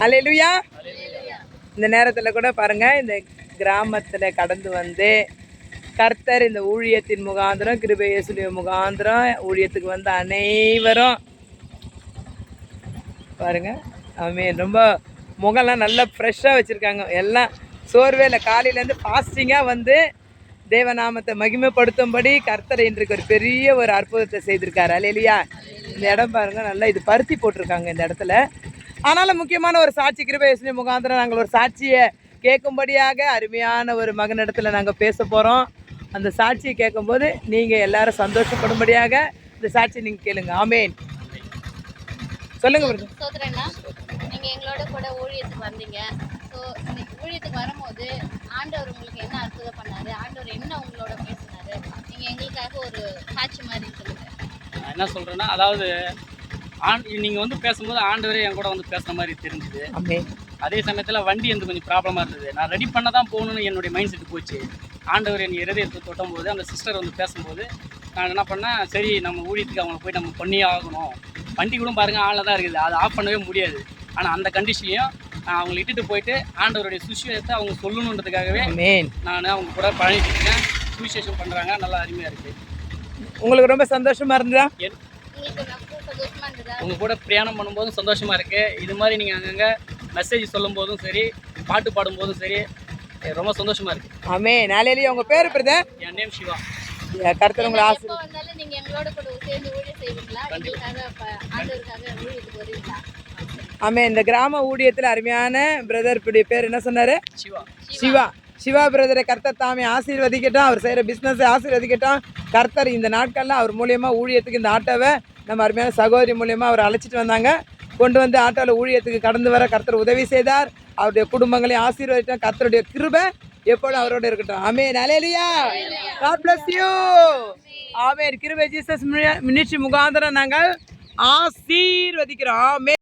அல்லேலூயா. இந்த நேரத்தில் கூட பாருங்கள், இந்த கிராமத்தில் கடந்து வந்து கர்த்தர் இந்த ஊழியத்தின் முகாந்திரம், கிருபை இயேசுவின் முகாந்திரம் ஊழியத்துக்கு வந்த அனைவரும் பாருங்கள். ஆமென். ரொம்ப முகம்லாம் நல்லா ஃப்ரெஷ்ஷாக வச்சுருக்காங்க. எல்லாம் சோர்வே இல்லை. காலையிலேருந்து ஃபாஸ்டிங்காக வந்து தேவநாமத்தை மகிமைப்படுத்தும்படி கர்த்தர் இன்றைக்கு ஒரு பெரிய ஒரு அற்புதத்தை செய்திருக்காரு. அல்லேலூயா. இந்த இடம் பாருங்கள், நல்லா இது பருத்தி போட்டிருக்காங்க இந்த இடத்துல. ஆனாலும் முக்கியமான ஒரு சாட்சி, கிருபை இயேசுவின் முகாந்திரம் நாங்கள் ஒரு சாட்சியை கேட்கும்படியாக அருமையான ஒரு மகனிடத்தில் நாங்கள் பேச போகிறோம். அந்த சாட்சியை கேட்கும்போது நீங்கள் எல்லாரும் சந்தோஷப்படும்படியாக இந்த சாட்சியை நீங்கள் கேளுங்க. ஆமேன். சொல்லுங்க. சோதரண்ணா, நீங்கள் எங்களோட கூட ஊழியத்துக்கு வந்தீங்க. ஸோ ஊழியத்துக்கு வரும்போது ஆண்டவர் உங்களுக்கு என்ன அற்புதம் பண்ணாரு, ஆண்டவர் என்ன உங்களோட பேசினாரு, நீங்கள் எங்களுக்காக ஒரு சாட்சி மாதிரி சொல்லுங்கள். நான் என்ன சொல்கிறேன்னா, அதாவது நீங்கள் வந்து பேசும்போது ஆண்டவரே என் கூட வந்து பேசுகிற மாதிரி தெரிஞ்சுது. அதே சமயத்தில் வண்டி எனக்கு கொஞ்சம் ப்ராப்ளமாக இருந்தது. நான் ரெடி பண்ண தான் போகணுன்னு என்னுடைய மைண்ட் செட்டு போச்சு. ஆண்டவர் என் இருதயத்தை தொட்டும்போது அந்த சிஸ்டர் வந்து பேசும்போது நான் என்ன பண்ணேன், சரி நம்ம ஊழியத்துக்கு அவங்களை போய் நம்ம பண்ணியே ஆகணும். வண்டி கூட பாருங்கள் ஆளில் தான் இருக்குது, அதை ஆஃப் பண்ணவே முடியாது. ஆனால் அந்த கண்டிஷனையும் நான் அவங்களை இட்டுட்டு போயிட்டு ஆண்டவருடைய சுவிசேஷத்தை அவங்க சொல்லணுன்றதுக்காகவே நான் அவங்க கூட பழகிட்டு இருக்கேன். சுவிசேஷம் பண்ணுறாங்க, நல்லா அருமையாக இருக்குது. உங்களுக்கு ரொம்ப சந்தோஷமாக இருந்ததா? உங்கள் கூட பிரயாணம் பண்ணும்போதும் சந்தோஷமாக இருக்குது. இது மாதிரி நீங்கள் அங்கங்கே மெசேஜ் சொல்லும் போதும் சரி, பாட்டு பாடும்போதும் சரி, ரொம்ப சந்தோஷமாக இருக்குது. ஆமென். அல்லேலூயா. உங்கள் பேர் பிரதர்? என் நேம் சிவா. கர்த்தர் உங்களை ஆசீர்வதிப்பார். நீங்கள் எங்களோட கூட சேர்ந்து ஊழியம் செய்வீங்களா? ஆண்டவருக்காக ஊழியத்துக்கு வருவீங்களா? ஆமாம். இந்த கிராம ஊழியத்தில் அருமையான பிரதர், இப்படி பேர் என்ன சொன்னார்? சிவா. சிவா. சிவா பிரதரை கர்த்தர் தாமே ஆசீர்வதிக்கட்டும். அவர் செய்கிற பிஸ்னஸை ஆசீர்வதிக்கட்டும். கர்த்தர் இந்த நாட்கள்லாம் அவர் மூலியமாக ஊழியத்துக்கு இந்த ஆட்டோவை நம்ம அருமையான சகோதரி மூலியமாக அவர் அழைச்சிட்டு வந்தாங்க. கொண்டு வந்து ஆட்டோவில் ஊழியத்துக்கு கடந்து வர கர்த்தர் உதவி செய்தார். அவருடைய குடும்பங்களையும் ஆசீர்வதிட்டார். கர்த்தருடைய கிருபை எப்பொழுதும் அவரோடு இருக்கட்டும். ஆமென். அல்லேலூயா. God bless you. ஆமென். கிருபை ஜீசஸ் மினிஸ்ட்ரி முகாந்திரம் நாங்கள் ஆசீர்வதிக்கிறோம். ஆமென்.